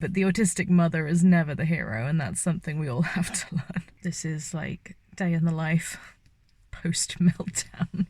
But the autistic mother is never the hero, and that's something we all have to learn. This is like day in the life post meltdown.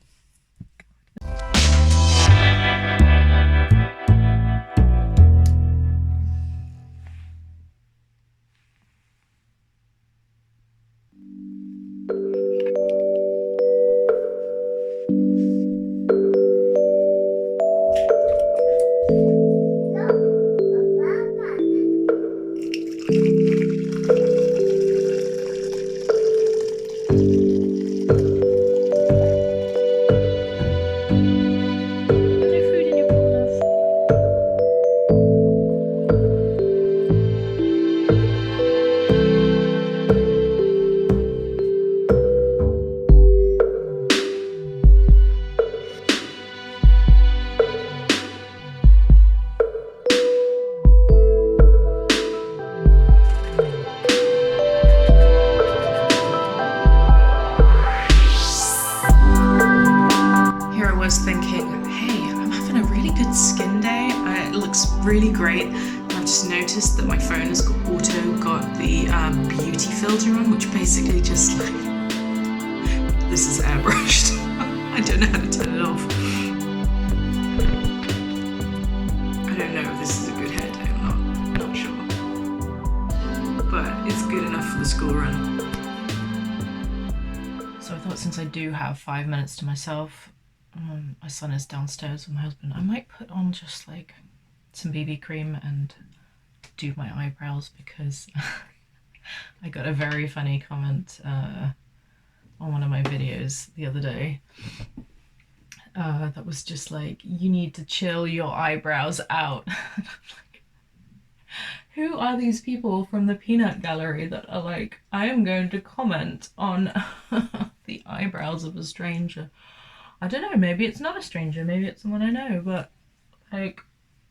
Thinking, hey, I'm having a really good skin day. It looks really great. And I've just noticed that my phone has got the beauty filter on, which basically just like, this is airbrushed. I don't know how to turn it off. I don't know if this is a good hair day or not. I'm not sure. But it's good enough for the school run. So I thought, since I do have 5 minutes to myself, my son is downstairs with my husband, I might put on just like some BB cream and do my eyebrows, because I got a very funny comment on one of my videos the other day that was just like, you need to chill your eyebrows out. Who are these people from the peanut gallery that are like, I am going to comment on the eyebrows of a stranger? I don't know, maybe it's not a stranger, maybe it's someone I know, but like,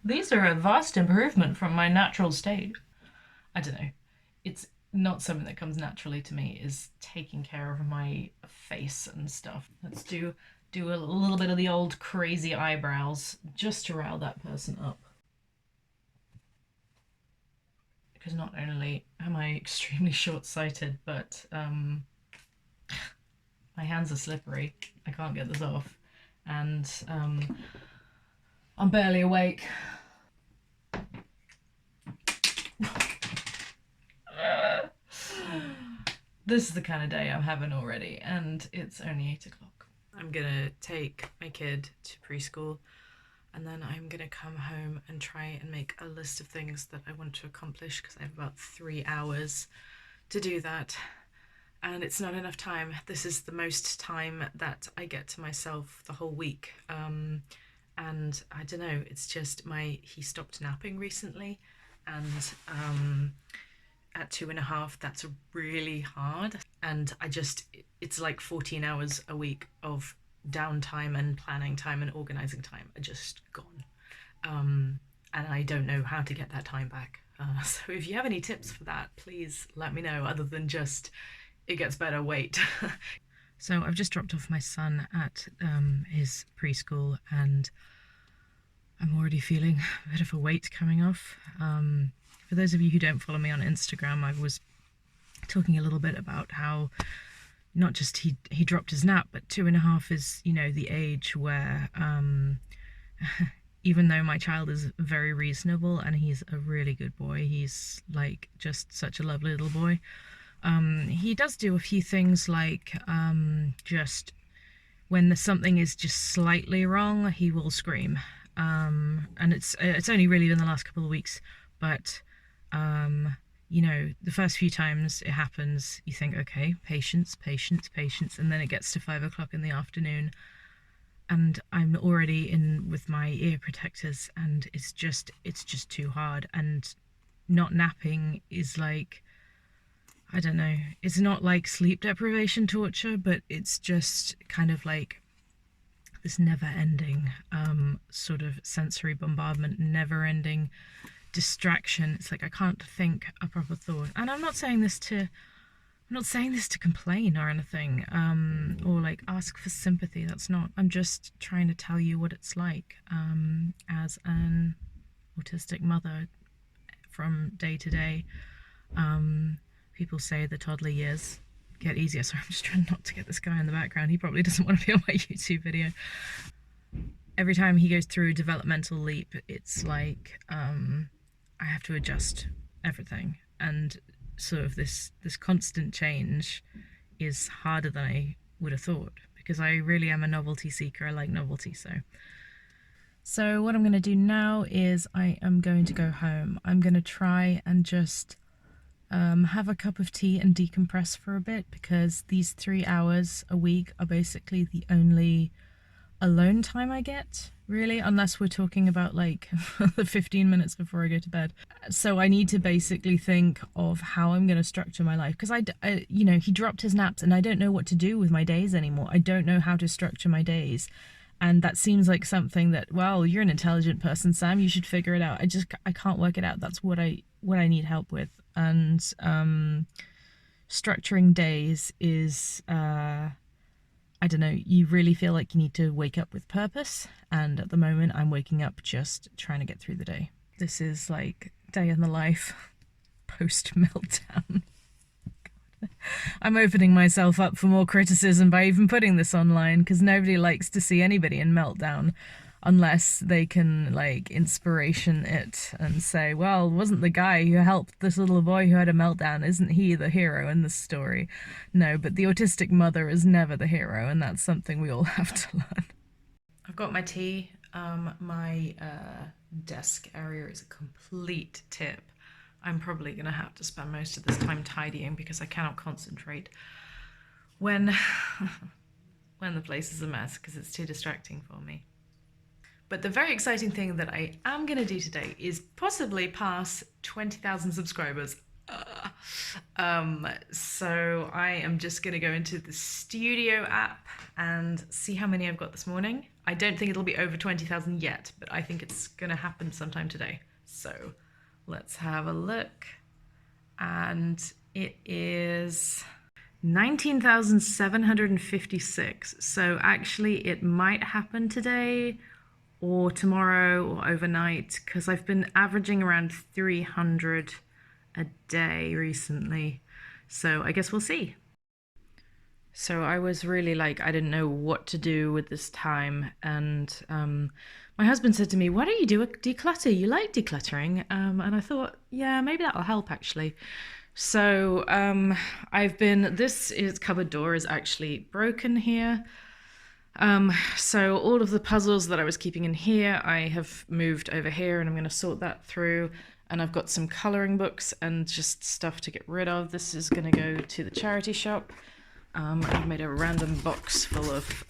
these are a vast improvement from my natural state. I don't know. It's not something that comes naturally to me, is taking care of my face and stuff. Let's do a little bit of the old crazy eyebrows just to rile that person up. Because not only am I extremely short-sighted, but my hands are slippery. I can't get this off. And I'm barely awake. This is the kind of day I'm having already, and it's only 8 o'clock. I'm gonna take my kid to preschool, and then I'm gonna come home and try and make a list of things that I want to accomplish, because I have about 3 hours to do that. And it's not enough time. This is the most time that I get to myself the whole week. And I don't know, it's just he stopped napping recently, and at 2.5, that's really hard. And it's like 14 hours a week of downtime and planning time and organizing time are just gone. And I don't know how to get that time back. So if you have any tips for that, please let me know, other than just, it gets better, wait. So I've just dropped off my son at his preschool, and I'm already feeling a bit of a weight coming off. For those of you who don't follow me on Instagram, I was talking a little bit about how not just he dropped his nap, but 2.5 is, you know, the age where even though my child is very reasonable and he's a really good boy, he's like just such a lovely little boy, he does do a few things like just when something is just slightly wrong, he will scream. And it's only really been the last couple of weeks, but you know, the first few times it happens, you think, okay, patience, and then it gets to 5 o'clock in the afternoon, and I'm already in with my ear protectors, and it's just too hard. And not napping is like, I don't know, it's not like sleep deprivation torture, but it's just kind of like this never-ending sort of sensory bombardment, never-ending distraction. It's like I can't think a proper thought. And I'm not saying this to complain or anything, or like ask for sympathy. That's not. I'm just trying to tell you what it's like as an autistic mother from day to day. People say the toddler years get easier. Sorry, I'm just trying not to get this guy in the background. He probably doesn't want to be on my YouTube video. Every time he goes through a developmental leap, it's like I have to adjust everything, and sort of this constant change is harder than I would have thought, because I really am a novelty seeker. I like novelty. So what I'm going to do now is I am going to go home. I'm going to try and just have a cup of tea and decompress for a bit, because these 3 hours a week are basically the only alone time I get, really, unless we're talking about like the 15 minutes before I go to bed. So I need to basically think of how I'm going to structure my life, because I, you know, he dropped his naps and I don't know what to do with my days anymore. I don't know how to structure my days. And that seems like something that, well, you're an intelligent person, Sam, you should figure it out. I can't work it out. That's what I need help with. And structuring days is I don't know, you really feel like you need to wake up with purpose, and at the moment I'm waking up just trying to get through the day. This is like day in the life post meltdown. I'm opening myself up for more criticism by even putting this online, because nobody likes to see anybody in meltdown unless they can like inspiration it and say, well, wasn't the guy who helped this little boy who had a meltdown, isn't he the hero in this story? No, but the autistic mother is never the hero, and that's something we all have to learn. I've got my tea. My desk area is a complete tip. I'm probably going to have to spend most of this time tidying, because I cannot concentrate when the place is a mess, because it's too distracting for me. But the very exciting thing that I am going to do today is possibly pass 20,000 subscribers. So I am just going to go into the Studio app and see how many I've got this morning. I don't think it'll be over 20,000 yet, but I think it's going to happen sometime today. So let's have a look. And it is 19,756. So actually it might happen today or tomorrow or overnight, because I've been averaging around 300 a day recently. So I guess we'll see. So I was really like, I didn't know what to do with this time. And my husband said to me, why don't you do a declutter? You like decluttering. And I thought, yeah, maybe that'll help actually. So this cupboard door is actually broken here. So all of the puzzles that I was keeping in here, I have moved over here, and I'm going to sort that through. And I've got some coloring books and just stuff to get rid of. This is going to go to the charity shop. I've made a random box full of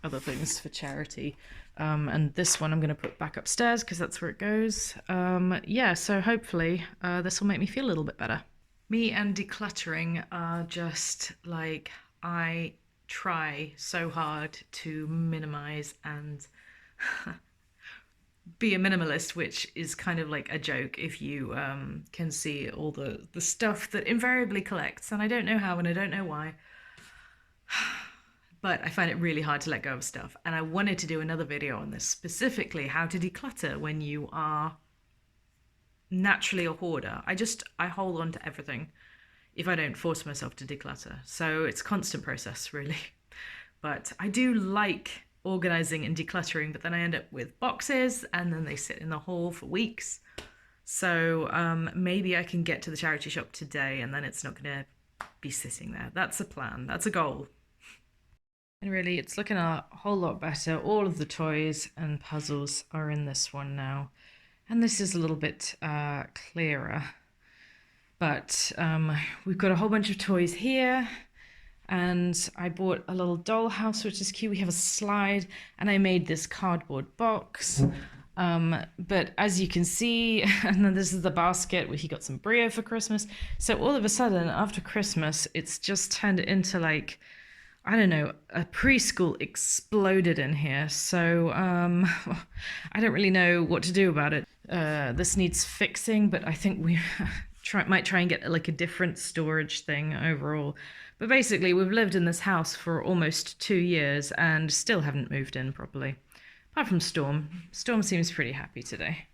other things for charity. And this one I'm going to put back upstairs because that's where it goes. Yeah, so hopefully this will make me feel a little bit better. Me and decluttering are just like, I try so hard to minimize and be a minimalist, which is kind of like a joke if you can see all the stuff that invariably collects, and I don't know how and I don't know why, but I find it really hard to let go of stuff. And I wanted to do another video on this, specifically how to declutter when you are naturally a hoarder. I hold on to everything if I don't force myself to declutter. So it's a constant process, really. But I do like organizing and decluttering, but then I end up with boxes and then they sit in the hall for weeks. So maybe I can get to the charity shop today and then it's not going to be sitting there. That's a plan. That's a goal. And really, it's looking a whole lot better. All of the toys and puzzles are in this one now. And this is a little bit clearer. But we've got a whole bunch of toys here, and I bought a little dollhouse, which is cute. We have a slide, and I made this cardboard box. But as you can see, and then this is the basket where he got some brio for Christmas. So all of a sudden, after Christmas, it's just turned into like, I don't know, a preschool exploded in here. So I don't really know what to do about it. This needs fixing, but I think we might try and get like a different storage thing overall. But basically, we've lived in this house for almost 2 years and still haven't moved in properly. Apart from Storm. Storm seems pretty happy today.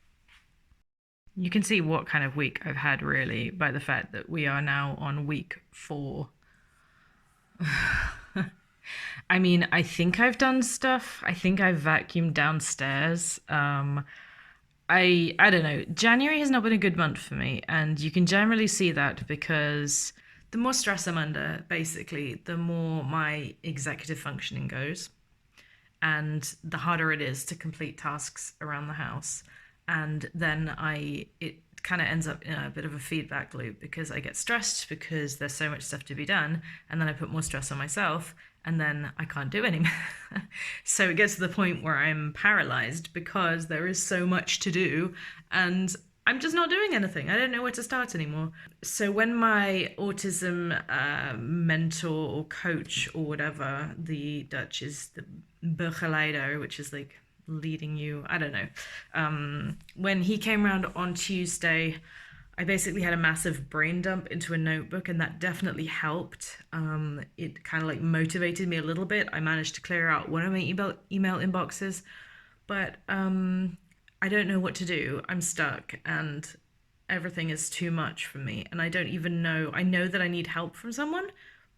You can see what kind of week I've had really by the fact that we are now on week 4. I mean, I think I've done stuff. I think I've vacuumed downstairs. I don't know. January has not been a good month for me, and you can generally see that because the more stress I'm under, basically, the more my executive functioning goes, and the harder it is to complete tasks around the house. And then it kind of ends up in a bit of a feedback loop because I get stressed because there's so much stuff to be done, and then I put more stress on myself, and then I can't do anymore. So it gets to the point where I'm paralyzed because there is so much to do and I'm just not doing anything. I don't know where to start anymore. So when my autism mentor or coach or whatever, the Dutch is the begeleider, which is like leading you, I don't know. When he came around on Tuesday, I basically had a massive brain dump into a notebook, and that definitely helped. It kind of like motivated me a little bit. I managed to clear out one of my email inboxes, but I don't know what to do. I'm stuck and everything is too much for me, and I don't even know. I know that I need help from someone,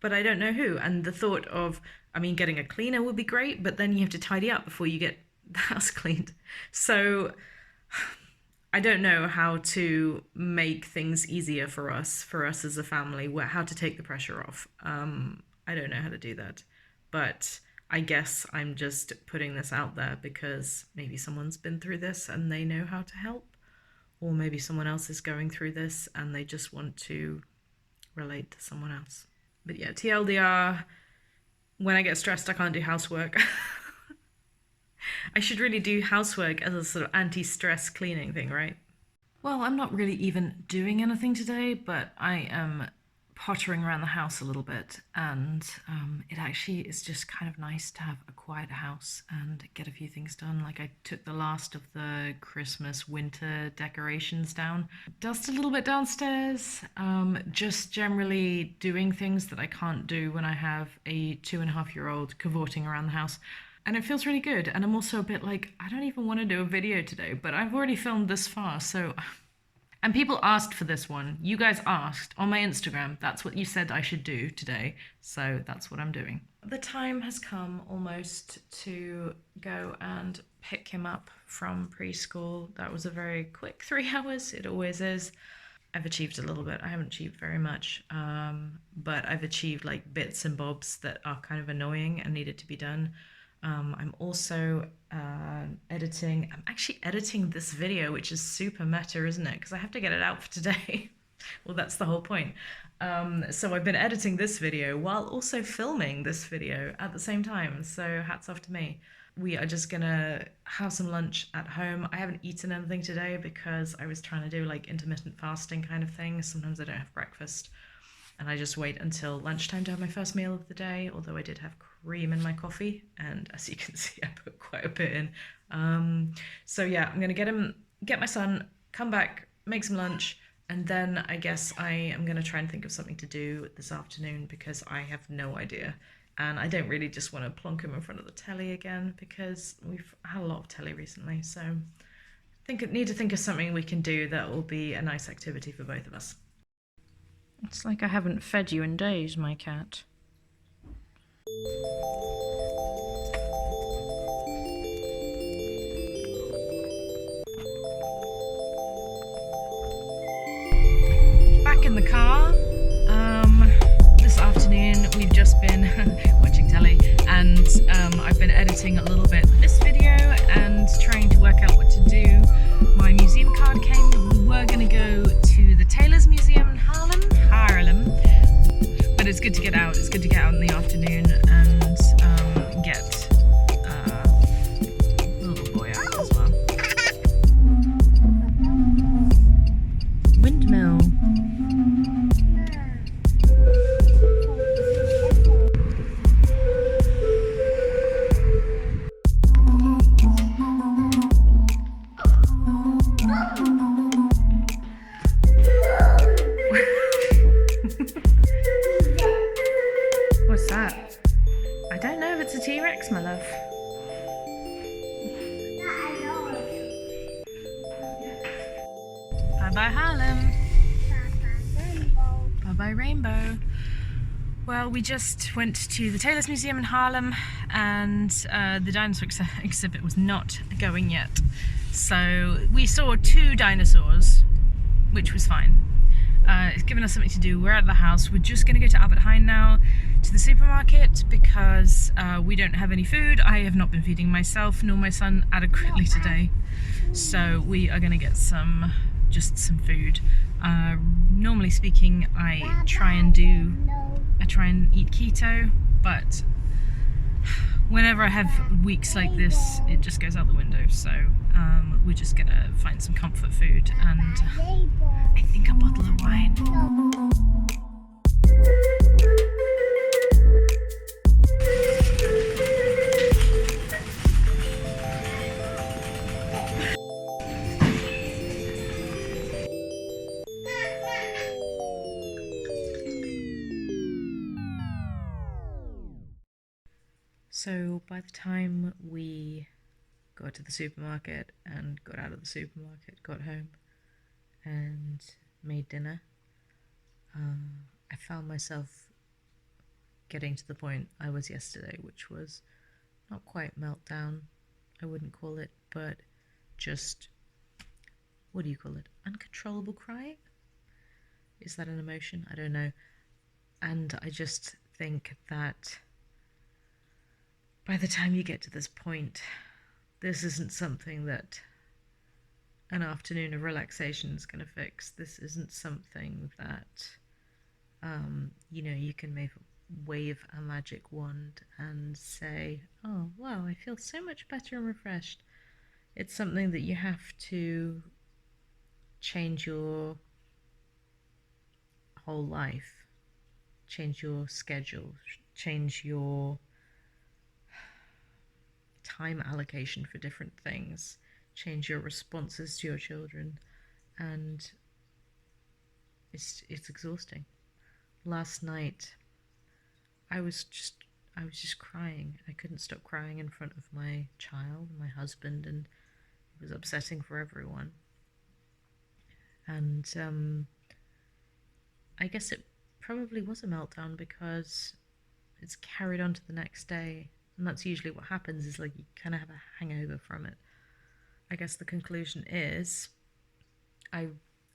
but I don't know who. And the thought of, I mean, getting a cleaner would be great, but then you have to tidy up before you get the house cleaned. So I don't know how to make things easier for us as a family, how to take the pressure off. I don't know how to do that, but I guess I'm just putting this out there because maybe someone's been through this and they know how to help, or maybe someone else is going through this and they just want to relate to someone else. But yeah, TLDR, when I get stressed, I can't do housework. I should really do housework as a sort of anti-stress cleaning thing, right? Well, I'm not really even doing anything today, but I am pottering around the house a little bit, and it actually is just kind of nice to have a quiet house and get a few things done. Like I took the last of the Christmas winter decorations down, dust a little bit downstairs, just generally doing things that I can't do when I have a 2.5-year-old cavorting around the house. And it feels really good. And I'm also a bit like, I don't even want to do a video today, but I've already filmed this far, so... And people asked for this one. You guys asked on my Instagram. That's what you said I should do today, so that's what I'm doing. The time has come almost to go and pick him up from preschool. That was a very quick 3 hours. It always is. I've achieved a little bit. I haven't achieved very much, but I've achieved like bits and bobs that are kind of annoying and needed to be done. I'm also editing. I'm actually editing this video, which is super meta, isn't it? Because I have to get it out for today. Well, that's the whole point. So I've been editing this video while also filming this video at the same time. So hats off to me. We are just gonna have some lunch at home. I haven't eaten anything today because I was trying to do like intermittent fasting kind of thing. Sometimes I don't have breakfast. And I just wait until lunchtime to have my first meal of the day, although I did have cream in my coffee, and as you can see, I put quite a bit in. So yeah, I'm gonna get my son, come back, make some lunch, and then I guess I am gonna try and think of something to do this afternoon because I have no idea. And I don't really just want to plonk him in front of the telly again because we've had a lot of telly recently. So I need to think of something we can do that will be a nice activity for both of us. It's like I haven't fed you in days, my cat. Back in the car. This afternoon we've just been watching telly, and I've been editing a little bit of this video and trying to work out what to do. My museum card came that we were going to go to the Taylor's Museum in Haarlem, but it's good to get out. It's good to get out in the afternoon and get the little boy out as well. Windmill. What's that? I don't know if it's a T-Rex, my love. my rainbow. Well, we just went to the Taylor's Museum in Harlem, and the dinosaur exhibit was not going yet. So we saw 2 dinosaurs, which was fine. It's given us something to do. We're out of the house. We're just going to go to Albert Heijn now, to the supermarket, because we don't have any food. I have not been feeding myself nor my son adequately today. So we are going to get just some food. Normally speaking, I try and eat keto, but whenever I have weeks like this, it just goes out the window. So we're just gonna find some comfort food and I think a bottle of wine. So by the time we got to the supermarket and got out of the supermarket, got home and made dinner, I found myself getting to the point I was yesterday, which was not quite meltdown, I wouldn't call it, but just, what do you call it? Uncontrollable crying? Is that an emotion? I don't know. And I just think that by the time you get to this point, this isn't something that an afternoon of relaxation is going to fix. This isn't something that, you can wave a magic wand and say, oh, wow, I feel so much better and refreshed. It's something that you have to change your whole life, change your schedule, change your time allocation for different things, change your responses to your children, and it's exhausting. Last night I was just crying. I couldn't stop crying in front of my child, my husband, and it was upsetting for everyone. And I guess it probably was a meltdown because it's carried on to the next day. And that's usually what happens, is like you kind of have a hangover from it. I guess the conclusion is I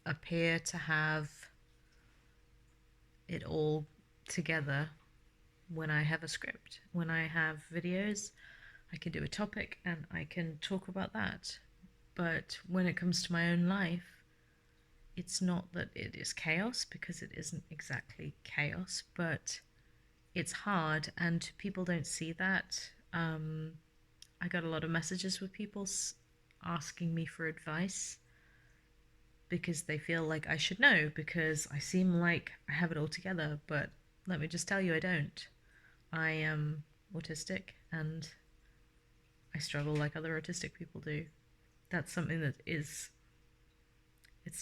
appear to have it all together when I have a script. When I have videos, I can do a topic and I can talk about that. But when it comes to my own life, it's not that it is chaos, because it isn't exactly chaos, but it's hard and people don't see that. I got a lot of messages with people asking me for advice because they feel like I should know, because I seem like I have it all together, but let me just tell you, I don't. I am autistic and I struggle like other autistic people do. That's something that it's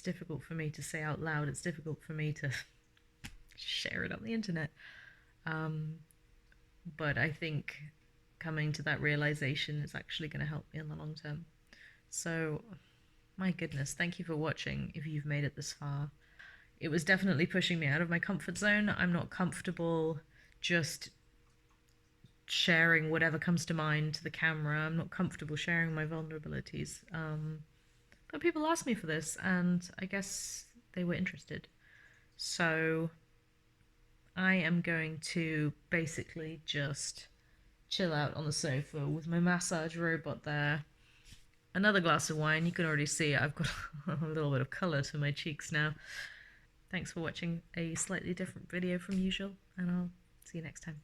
difficult for me to say out loud. It's difficult for me to share it on the internet. But I think coming to that realization is actually going to help me in the long term. So, my goodness, thank you for watching if you've made it this far. It was definitely pushing me out of my comfort zone. I'm not comfortable just sharing whatever comes to mind to the camera. I'm not comfortable sharing my vulnerabilities. But people asked me for this, and I guess they were interested. So I am going to basically just chill out on the sofa with my massage robot there. Another glass of wine. You can already see I've got a little bit of colour to my cheeks now. Thanks for watching a slightly different video from usual, and I'll see you next time.